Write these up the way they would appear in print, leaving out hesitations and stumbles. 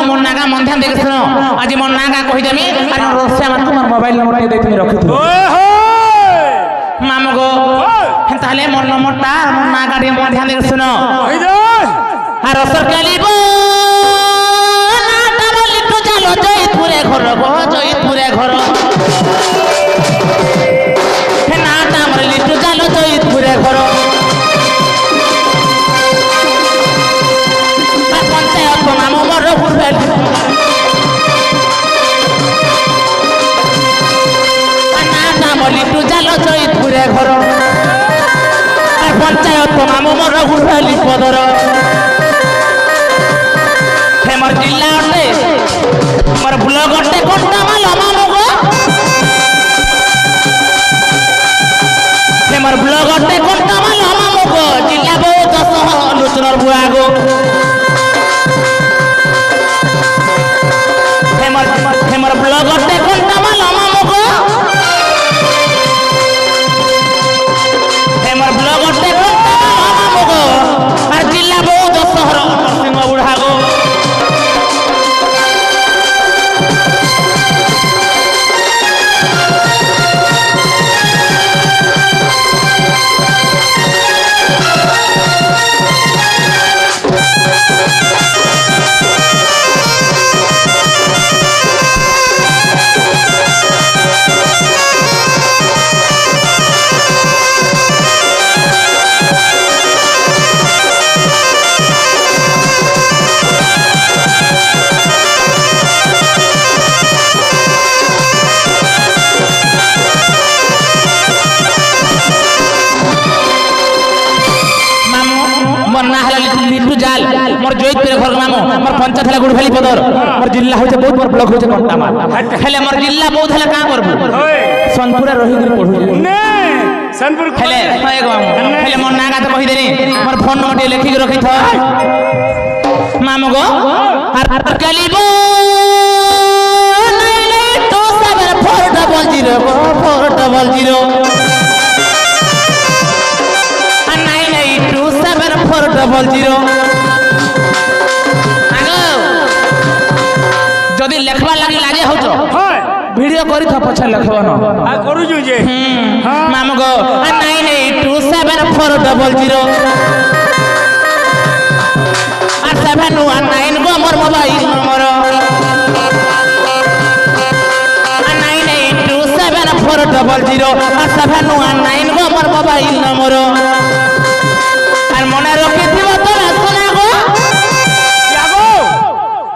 मोर नागा मन ध्यान देके सुनो आज मोर नागा कहि देमी अरे रोसे मत मोर मोबाइल नंबर दे देमी रखि तू मामू गो ताले मोर नंबरटा मोर नागा रे मन ध्यान देके सुनो कहि दे আর সরকালিবো নাটা বলি তো চলো জয়পুরে ঘর গো জয়পুরে ঘর হে নাটা বলি তো চলো জয়পুরে ঘর আর পঞ্চায়েত নাম মর ঘুরবে আর নাটা বলি তো চলো জয়পুরে ঘর আর পঞ্চায়েত নাম মর ঘুরবে লিপদর हेमर जिला अटे हमर ब्लॉग अटे कोनटा मालो मामगो हेमर ब्लॉग अटे कोनटा मालो मामगो जिला बहुत सह लुचनर बुआगो हेमर ब्लॉग अटे कोनटा मालो मामगो हेमर ब्लॉग अटे कोनटा मालो मामगो और जिला बहुत सहर नरसिंह बुढ़ागो मोर जोधपुर घर मामो मोर पंचायत हला गुड़भली पदर मोर जिला होचे बहुत मोर ब्लॉक होचे कंटामा हेले मोर जिला बहुत हला का करबो सोनपुर रही गिर पढु ने सोनपुर हेले होय गो हेले मोर नागा त कहि देनी मोर फोन नंबर लिखि के रखि थ मामो गो आर कलिबो नै नै तो सबर 400 400 जदि लेखवा लगी लागे हो तो वीडियो करी था पछा लेखवा न आ करू छु जे माम गो 9827400 और 719 गो मोर मोबाइल नंबर 9827400 और 719 गो मोर मोबाइल नंबर আর মনে রাখিথিব তোরা শোনা গো যাগো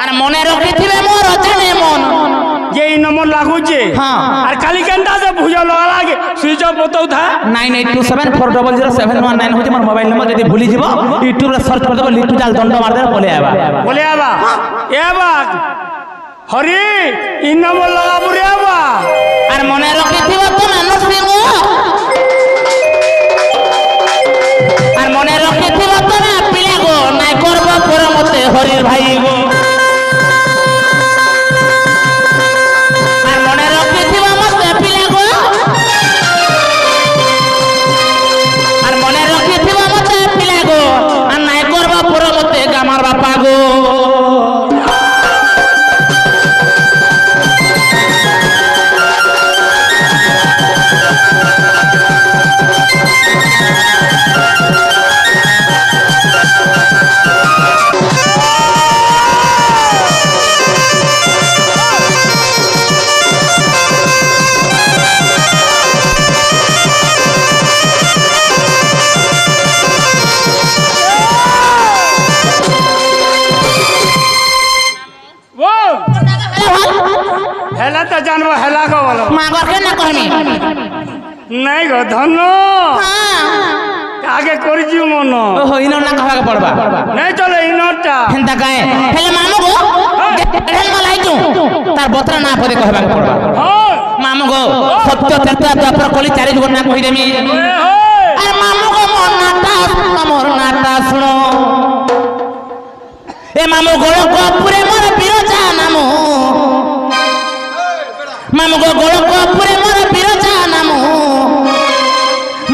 আর মনে রাখিথিবে মোর জানে মন যে এই নম্বর লাগুছে হ্যাঁ আর কালি কেনটা যে ভুজা লাগে সুইচ অফ বতাউ থা 98274007119 হচ্ছে মোর মোবাইল নম্বর যদি ভুলি যাব ইউটিউব রে সার্চ করে দেব লিটু জাল দণ্ড মার দেব বলে আবা এবা হরি এই নম্বর লাগাবো রে আবা আর মনে রাখিথিব তোরা নরসিংহ আর মনে রাখিথিব তোরা পিলা গো নাই করব পর মতে হরির ভাই গো আর মনে রাখিথিব মতে পিলা গো আর মনে রাখিথিব মতে পিলা গো আর নাই করব পর মতে গামার বাপা গো हेला त जानबो हेला को बोलो मागर के ना कहमी नहीं गो धनो हां आगे करि जिउ मन ओहो इनो ना कहबा के पड़बा नहीं चले इनोटा हेंता काए हेले मामू गो हेल मलाई तू तार बतरा ना पदे कहबा के पड़बा हां मामू गो सत्य चर्चा द्वापर कली चारि गो ना कहि देमी अरे मामू गो मोर नाटा सुनो ए मामू गोळ को पुरे मोर बिरजा नामो मामू गो गोळ को पुरे मोर बिरजा नामो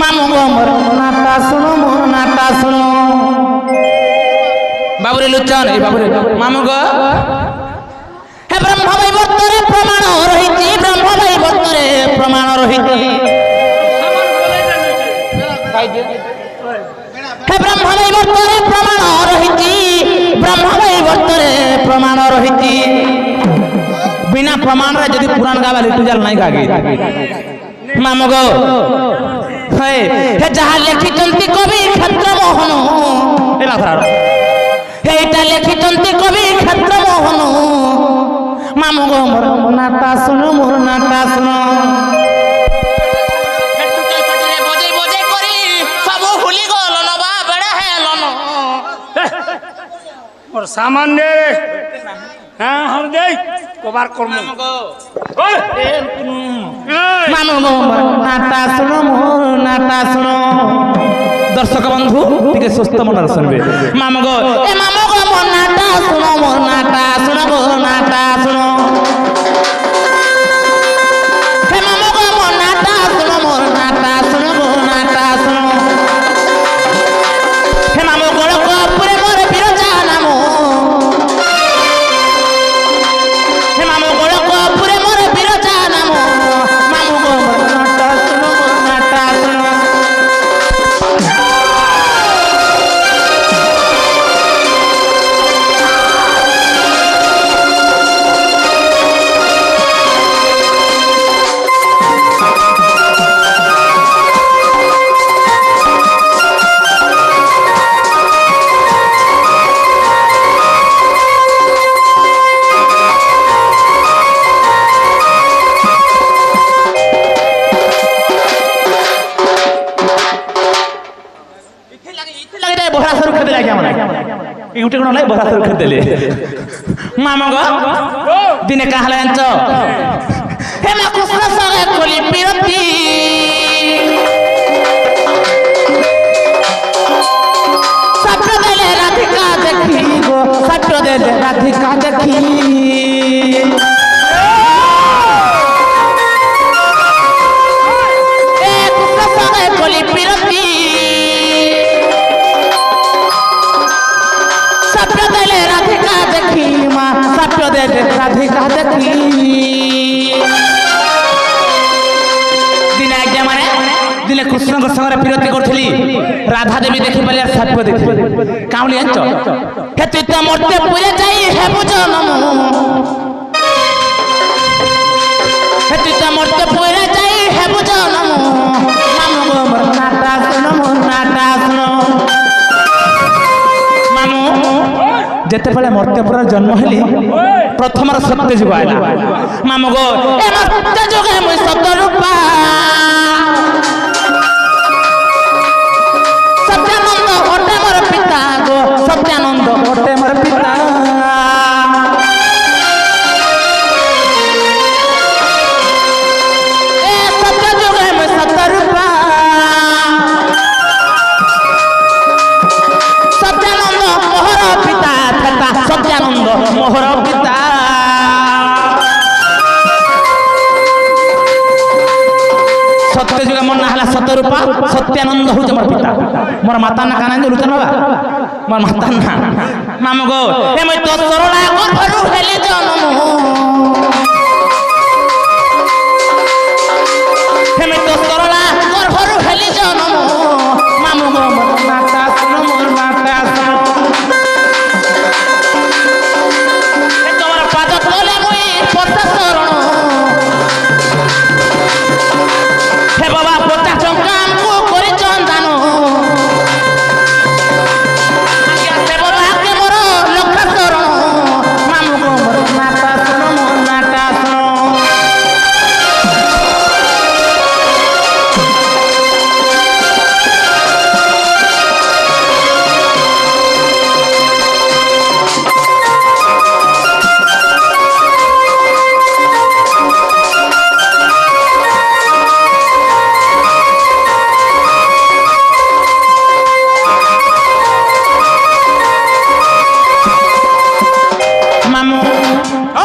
मामू गो मोर नाटा सुनो बाबुरे लुचन ए बाबुरे मामू गो হে ব্রহ্ম বৈবর্তরে প্রমাণ রহিছি ব্রহ্ম বৈবর্তরে প্রমাণ রহিছি বিনা প্রমাণরে যদি পুরাণ গাবা লিটু জাল নাই গাগে মামগ হে যাহা লেখিছন্তি কবি ক্ষেত্রমোহন এইটা লেখিছন্তি কবি ক্ষেত্রমোহন মামগ মোর নাটা শুনো মোর নাটা শুনো सामान दे हाँ हम दे कबार कर मानो नाटा सुनो मोर नाटा सुनो दर्शक बंधु टिके सुस्थ मन सुनबे मामगो ए मामगो मोर नाटा सुनो मोर नाटा सुनो मोर नाटा सुनो हे मामगो मोर नाटा सुनो मोर नाटा सुनो मोर नाटा सुनो हे मामगो को पूरे मोर बिरजा नामो हे मामगो को पूरे मोर बिरजा नामो मामगो मोर नाटा सुनो मोर नाटा सुनो उठे कोण नाही बरा तर दिले मामा गो दिने का हलांच हे मा कृष्ण सगे कोली पिरती सट्ट देले राधिका देखी गो सट्ट देले राधिका देखी ए कृष्ण सगे कोली पिरती राधिका देखी माँ सत्य दे राधिका देखी दिने आज्ञा माने दिने कृष्ण संगे प्रीति करी राधा देवी देखी पाले सत्य देखी काउली आंच हे तु तो मरते पूरे जाई हे जनम हे तु तो मरते पूरे जाई हे जनम मामू गो मोर नाटा सुनो मोर नाटा सुनो मामू जेते बेले मर्त्यपुर जन्म हेली प्रथम सत्य जुग आला मामू गो ए मर्त्य जुगे मुई सत्य रूपा सत्यानंद ओटे मोर पिता गो सत्यानंद ओटे मोर पिता ए सत्य जुगे मुई सत्य रूपा सत्यानंद मोहर पिता सत्यानंद मोहर पिता सत्य जुग मोर ना हला सत्य रूपा सत्यानंद हूँ मोर पिता मोर माता ना काना लुचन बाबा मोर माता ना मामू गो ए मैं तो सरला घरू हेली जन्म हे मैं तो सरला घरू हेली जन्म मामू गो मोर माता सुनो मोर माता सुनो हे बाबा 50 टंका हमको करी चंदानो से बोला के मोर लक्ष शरण मामू गो मोर नाटा सुनो मोर नाटा सुनो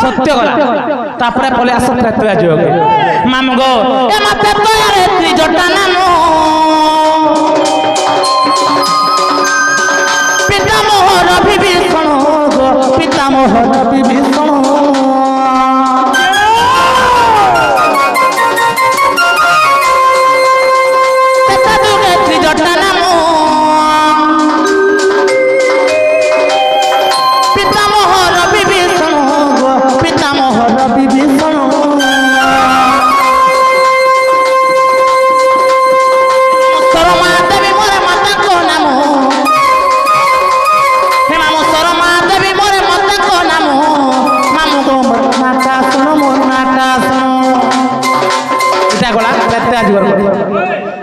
सत्य गला तापरे पले आस त्रैतया जुग मामू गो ए मते तोरे त्रिजटा नानो पिता मोहर विभीषण गो पिता मोहर विभीषण त्रिजटा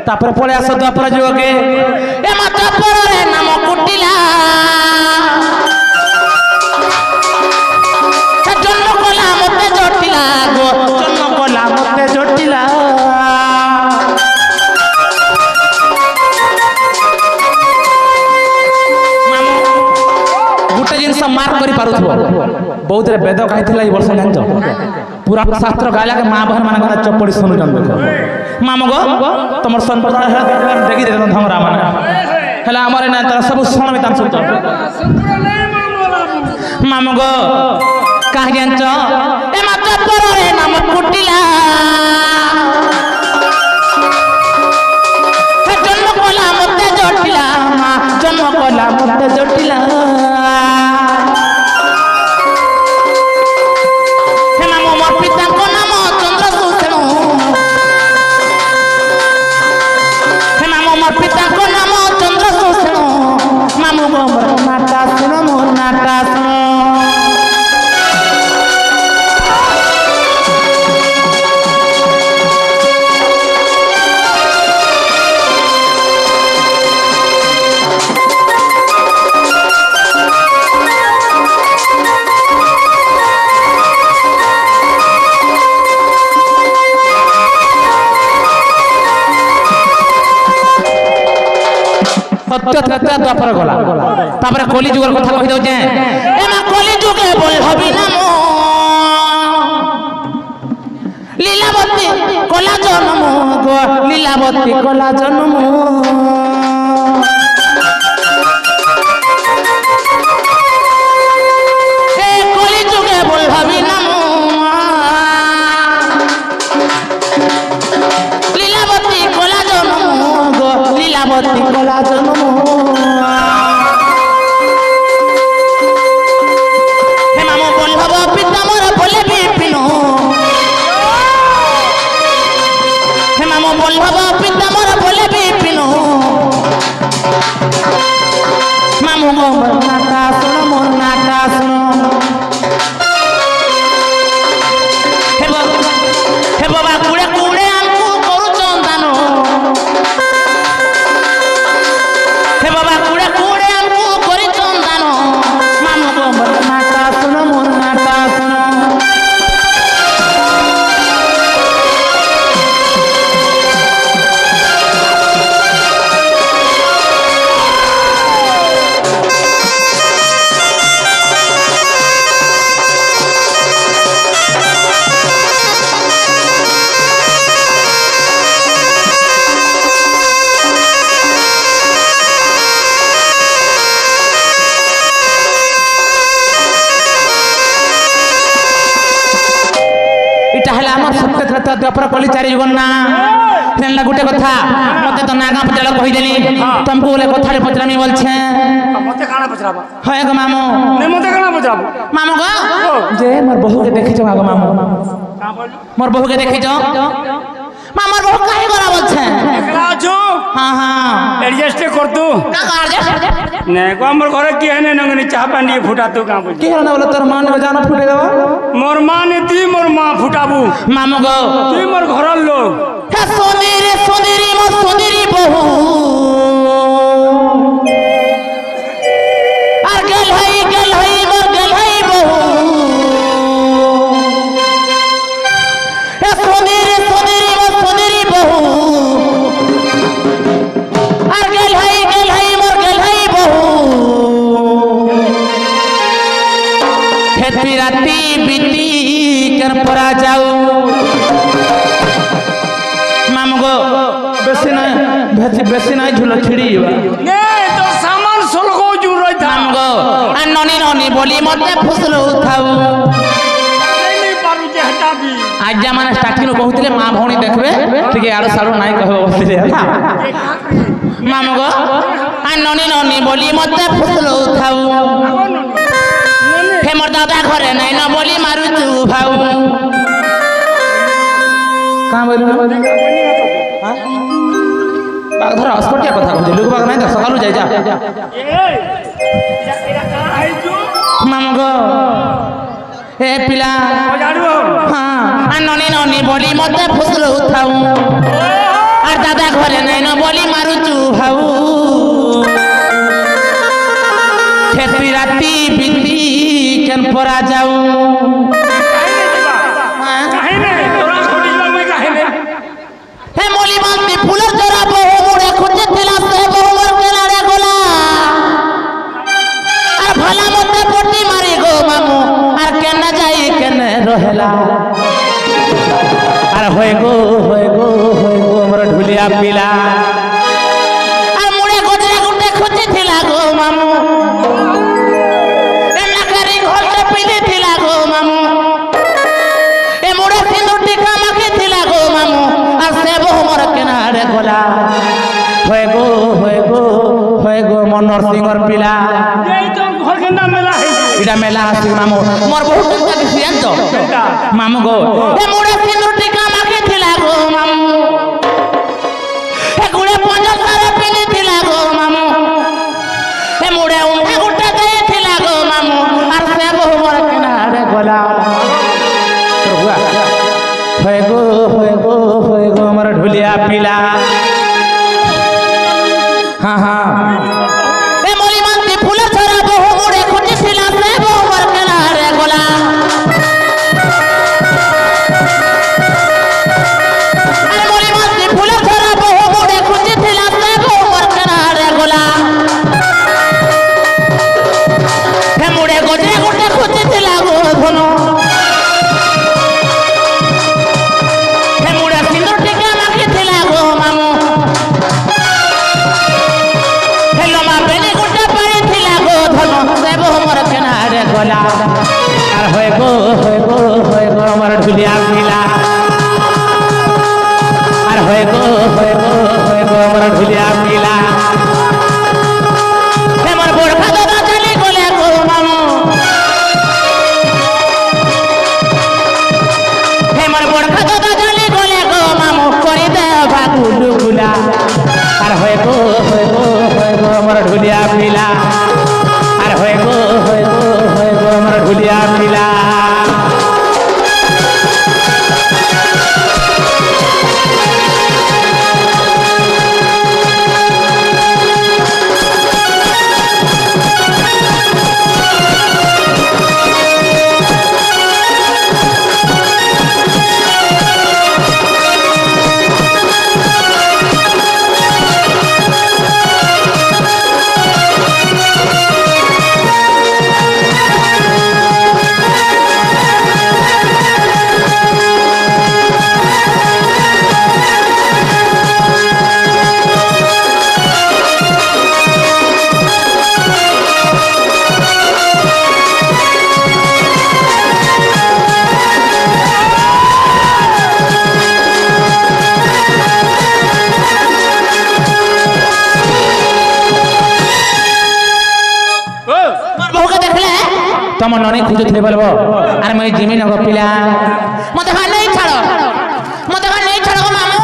तापर पळे आस द्वापर जुगे ए मा द्वापर रे नाम कुटिला जन्म कला मते जटिला गो जन्म कला मते जटिला गोटे जिनस मार्क करि पारुथबो बहुत रे वेद कहिथिला ई वर्ष जानछ पूरा शास्त्र गायला के मां बहन मानक चपड़ी सुनु जन देखो मामो गो तमर संप्रदाय है देखि दे धमरा माने हला हमरे ना तर सब सुन में तान सुत मामो गो काहे जानछ ए माता पर रे नाम कुटिला जन्म कला मते जटिला मा जन्म कला मते जटिला सत्य द्वापर गला तापर कली जुगर कथा कहि दउ जे ए मा कली जुगे बोल हबी ना मो लीलावती कला जन्म गो लीलावती कला जन्म ए कली जुगे बोल हबी ना मो लीलावती कला जन्म गो लीलावती कला जन्म द्वापर कली चारि जुगन ना जानला गुटे कथा मते तो नागा पचला कहि देली तुमको बोले कथा रे पचरामी बोलछे मते काना पचराबा है गो मामो ने मते काना पचराबो मामो गो जे मोर बहू के देखि छ गो मामो का बोल मोर बहू के देखि छ मामर बहू काहे गरा बोलछे एकला जो हां हां एडजस्ट कर तू का एडजस्ट ने को हमर घरे की है ने नंगनी चाह पानी फुटा तू का बोल के ना बोले तोर मान को जानो फुटे देबो मोर मां ने ती मोर मां फुटाबू मामो गो ती मोर घरर लोग हे सोनेरी मोर सोनेरी बहू आर गल है मोर गल है बहू हे सोनेरी मोर सोनेरी बहू आर गल है मोर गल है बहू हे राती बीती कर परा जाऊ मामगो बेसी नहीं झूल छिड़ी ने तो सामान सोलगो जुर रही था मामगो आ ननी बोली मते फुसल उठाऊ नहीं पारू जे हटा दी आज जमाना स्टार्टिंग कहउतले मां भौणी देखबे ठीक है आरो सारो नाही कहबो बसले मामगो आ ननी बोली मते फुसल उठाऊ हे मोर दादा घरे नहीं न बोली मारू तू भाऊ का बोलू हां बाग धर अस्पटिया कथा कहते लोग बाग नहीं तो सकालू जाई जा मामगो ए पिला बजाड़ू हां आ ननी बोली मते फुसल उठाऊ आ আর দাদা ঘরে নাই না বলি মারুচু ভাউ খেতি রাতি বিতি কেন পরা যাও হে মলি মালতি ফুলের জোড়া বহু মুড়ে খুঁজে ছিলাম সে বহু মোর কেনারে গোলা আর ভালা মতে পটি মারি গো মামু আর কেন যাই কেন রহেলা আর হয়ে গো আমার ঢুলিয়া পিলা আর মুড়ে গজরে গুটে খুঁজে ছিলা গো মামু এ নাকারি ঘরটা পিলে ছিলা গো মামু এ মুড়ে সিঁদুর টিকা মাখে ছিলা গো মামু আর সে বহু মোর কেনারে গোলা হয়ে গো মন নরসিংহর পিলা এটা মেলা আছে মামু মোর বহু টাকা দিছি জানতো মামু গো এ মুড়ে সিঁদুর টিকা মাখে ছিলা গো মামু এ গুড়ে পঞ্চাশ সারা পিলে ছিলা গো মামু এ মুড়ে উঠে গুটে দিয়ে ছিলা গো মামু আর সে বহু মোর কেনারে গোলা হয়ে গো আমার ঢুলিয়া পিলা হ্যাঁ এ মলি মানতি ফুলের ছড়া বহু মুড়ে খুঁজেছিলাম সে বহু মোর কেনারে গোলা আর মলি মানতি ফুলের ছড়া বহু মুড়ে খুঁজেছিলাম সে বহু মোর কেনারে গোলা হে মুড়ে গজরে গুটে খুঁজেছিলা গো ধনু হে মুড়ে সিঁদুর টিকা মাখিছিলা গো মামু গোলা আর হয়ে গো আমার ঢুলিয়া পিলা আর হয়ে গো আমার ঢুলিয়া পিলা আমার বোরখা দাদা চলে গলে গো মামু আমার বোরখা দাদা চলে গলে গো মামু করে দেবা গুলু গুলা আর হয়ে গো আমার ঢুলিয়া পিলা আর হয়ে গো আমার ঢুলিয়া পিলা তোমার ননে খুঁজুଥିଲେ বলবো আর মই জিমি নগ পিলা মতে ভাই নেই ছাড়ো গো মামু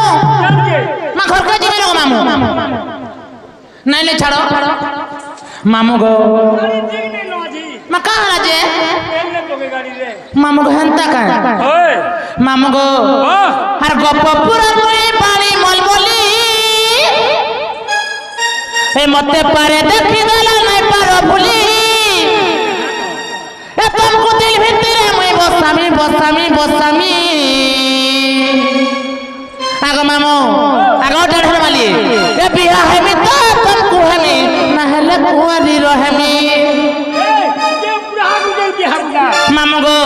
মা ঘরকে জিমি নগ মামু নাই ছাড়ো মামু গো মা কাহা যে মামু গো হেনতা কা মামু গো আর গপপুরার মই পানি মলমলি এ মতে পারে দেখি দেলা নাই পারো ভুলি तुमको दिल भितरे मैं बसामी आगो मामो आगो डर वाली ए बिया है मी तो तुमको हमी नहले कुंवारी रहमी मामो गो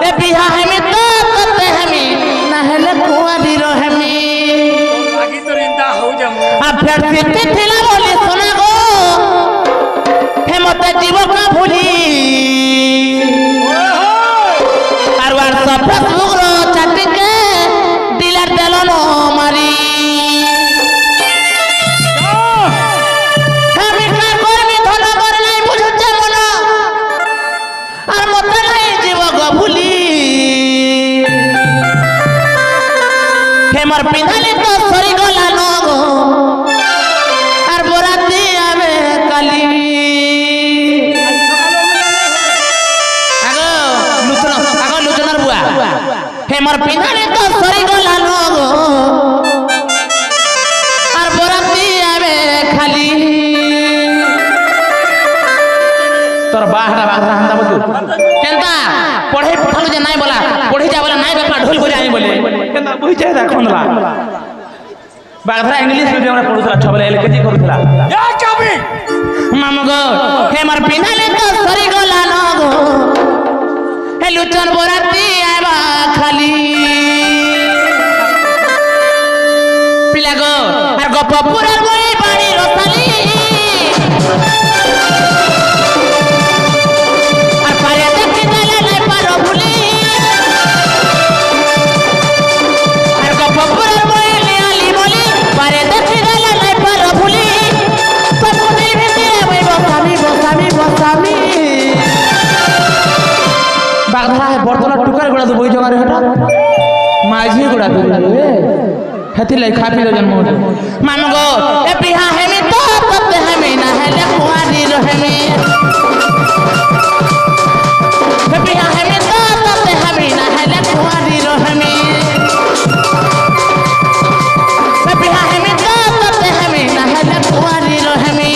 ए बिया है मी तो तते हमी नहले कुंवारी रहमी बाकी तो रिंदा हो जामो आ फिर सिटी थिला बोली सुना गो हे मते जीव का भूली फेसबुक रो चाटिके डिलर देलो मारी আমি কার করবি ধন কর নাই বুঝুছে মন আর মতে নাই জীব গভুলি হেমর পিন্ধালি তো সরি গলা নগ আর বরাতি আবে কালি হেমর পিন্ধালি তো সরি গলা নগ বাবা ঢোল করে আনি বলে কেননা বুঝছে দেখনলা বাগধরা ইংলিশ মিডিয়ামে পড়ুতলা ছবলে এলকেজি করুতলা এ চাবি মামু গো হে মার পিনালে তো সরি গলা ন গো হে লুচন বরাতি আইবা খালি পিলা গো আর গপপুরের মই বাড়ি রসালি আর পারে দেখি গলা নাই পারো ভুলি আর গপপুরের মই লিয়ালি বলি পারে দেখি গলা নাই পারো ভুলি সবুনি ভিতরে মই বসামি বাগধরা বর্তলা টুকার গোড়া তো বই জগারে হটা মাঝি গোড়া তো হেতি লাই খাপি লো জন্ম মামু গো এ বিহা হেমি তো ততে হেমি না হেলে কুয়ারি রহেমি এ বিহা হেমি তো ততে হেমি না হেলে কুয়ারি রহেমি এ বিহা হেমি তো ততে হেমি না হেলে কুয়ারি রহেমি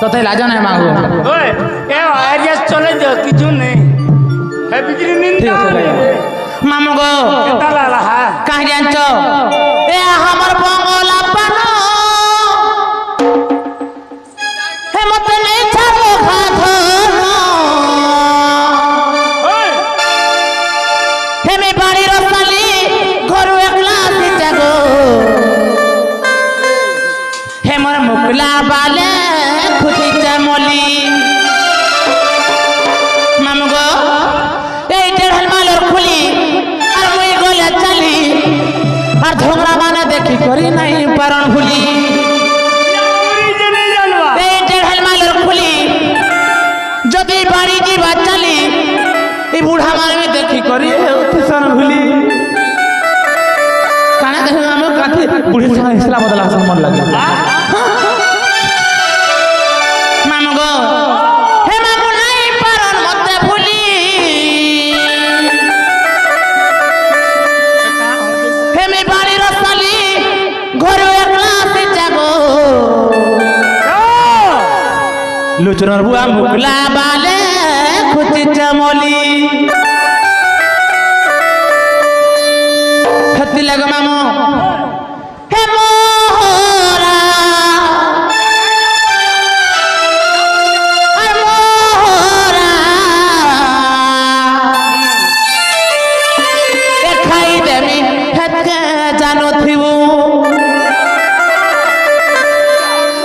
তোতে লাজো নাই মাগো ওই এ আরিয়াস চলে যাও কিছু নেই হে বিজলি নিন্দা মামু গো তালা লাহা কাহি জানছ এ আমার বঙ্গলা পানো হে মতে নেই ছাড়ো খাধন ওই হে মে বাড়ি রসালি ঘরু একলা সিচা গো হে মোর মুকলা বালে খুশি চামলি মামু গো এই দেড় মালের খুলি আর মুই গলে চালি আর ঝগড়া মানে দেখি করি নাই পারণ ভুলি ওই জেনে জানবা এই দেড় মালের খুলি যদি বাড়ি দিবা চালি এই বুড়া মানে দেখি করি উঠেছন ভুলি কানা দেখে আমি কাঁথি বুড়ির সঙ্গে ইসলাম বদলা আসন মন লাগে মামু গো হে মামু নাই পারণ মতে ভুলি হে মে বাড়ি রসালি ঘরে একলা সিচা গো লুচনর বুয়া মুকলা বালে খুচি চামলি হেতি লাগে মামু হে মোরা আর মোরা দেখাই দেমি হেতে জানো থিবু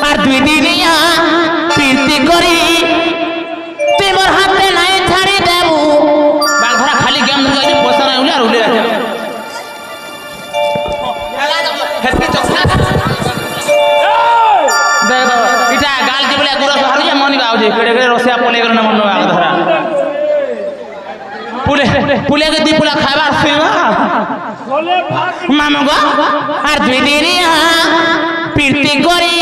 আর দুই দিনিয়া প্রীতি করি তোমার হাতে নাই ছাড়ি দেবু বাঘরা খালি গেম ধরে বসা নাই উলে আর উলে আছে হেতি চকনা দেখ এটা গাল দি বলে গুরস হারু যে মনি গাও যে কেড়ে কেড়ে রসিয়া পলে গেল না মন গাল ধরা পুলে কে দি পুলা খাবার ফিবা বলে ভাগ মামু গো আর দুই দিনিয়া প্রীতি করি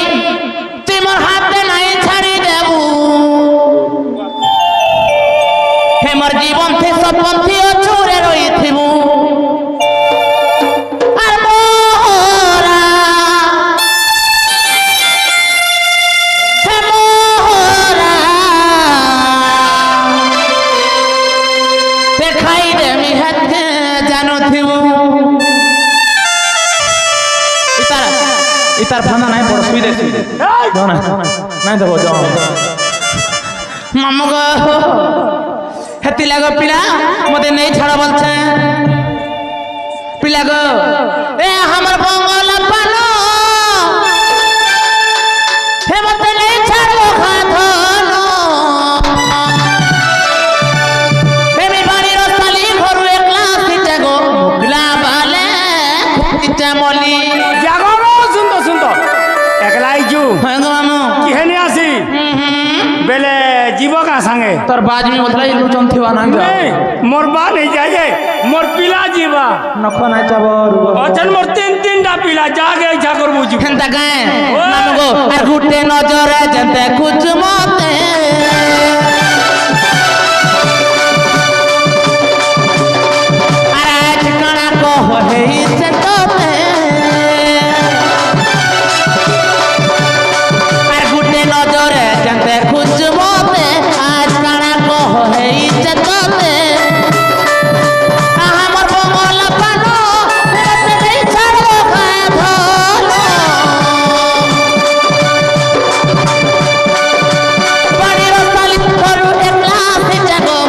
তোমার হাতে নাই ছাড়ি দেবু হে মোর জীবন থে সপন্থী অছুরে রইথিবু আর মোরা হে মোরা দেখাই দেমি হাতে জানো থিবু ইতার ফান্দা নাই বড় সুই দে যাও না নাই দেবো যাও মামু গো হেতি লাগো পিলা মতে নেই ছাড়া বলছে পিলা গো এ আমার বঙ্গলা পানো হে মতে নেই ছাড়ো খাধন বেবি বাড়ি রসালি ঘরু একলা সিচা গো মুকলা বালে সিচা মলি জাগো সুন্দর সুন্দর একলাই জু হ্যাঁ গো মামু কি হেনে আসি বেলে जीव का संगे तोर बाज में बदला इलु चंथिवा ना जा मोर बा नहीं जाए मोर पिला जीवा नखो ना चाबर अचन मोर तीन टा पिला जागे इच्छा करबू जी हेंता गाए नामगो आर गुटे नजर जते कुछ मते अरे ठिकाना को हे से तोते आर गुटे नजर जते कुछ मते आज काना को हे से तोते हमर बंगल पानो रत नहीं छाड़ो खाए भोलो बड़ी रसाली करू एकला से जगो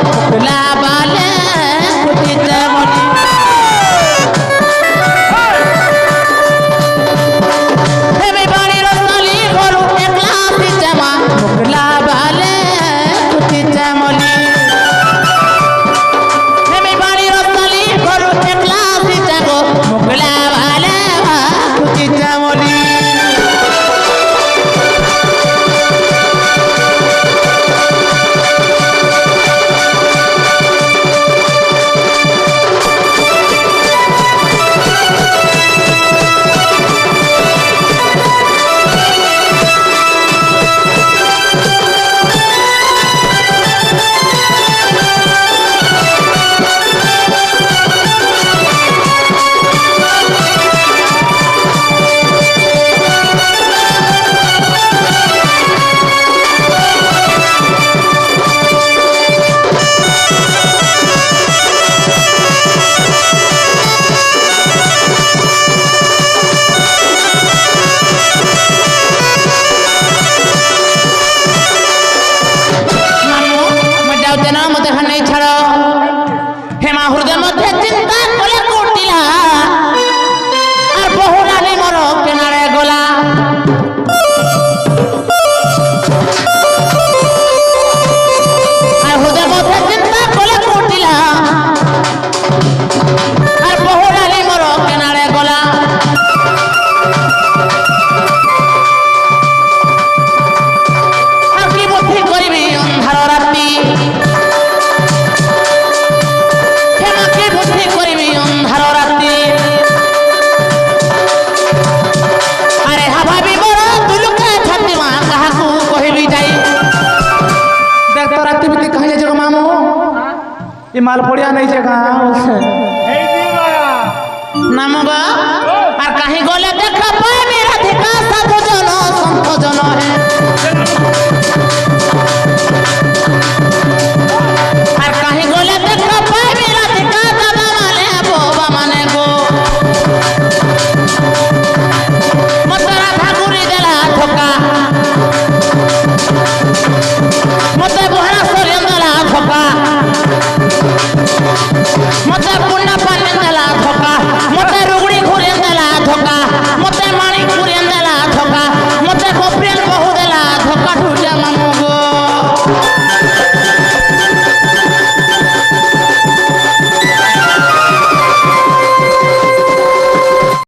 ला बाले कुटी जमनी हे बड़ी रसाली करू एकला से जमा ला बाले कुटी जमनी हे बड़ी रसाली करू एकला से जगो ला बाले कुटी जमनी मामू मैं जाऊते ना मते खान नहीं छाड़ो हेमा हृदय मध्य चिंता कोले कोटिला और बहुरानी मरो किनारे गोला और हृदय मध्य चिंता कोले कोटिला और बहुरानी मरो किनारे गोला आखी बुद्धि करिबी अंधार राती हेमाके बुद्धि करिबी अंधार राती अरे हाभाबी मोर दुलुका छाती मा काहाकू कहिबी जाई देख तो राती बिती कहि जे मामू ई माल पड़िया नहीं जे कहां हे जीवा नामगा और कहीं गोले देखा पाए मेरा अधिकार साधु जन संत जन है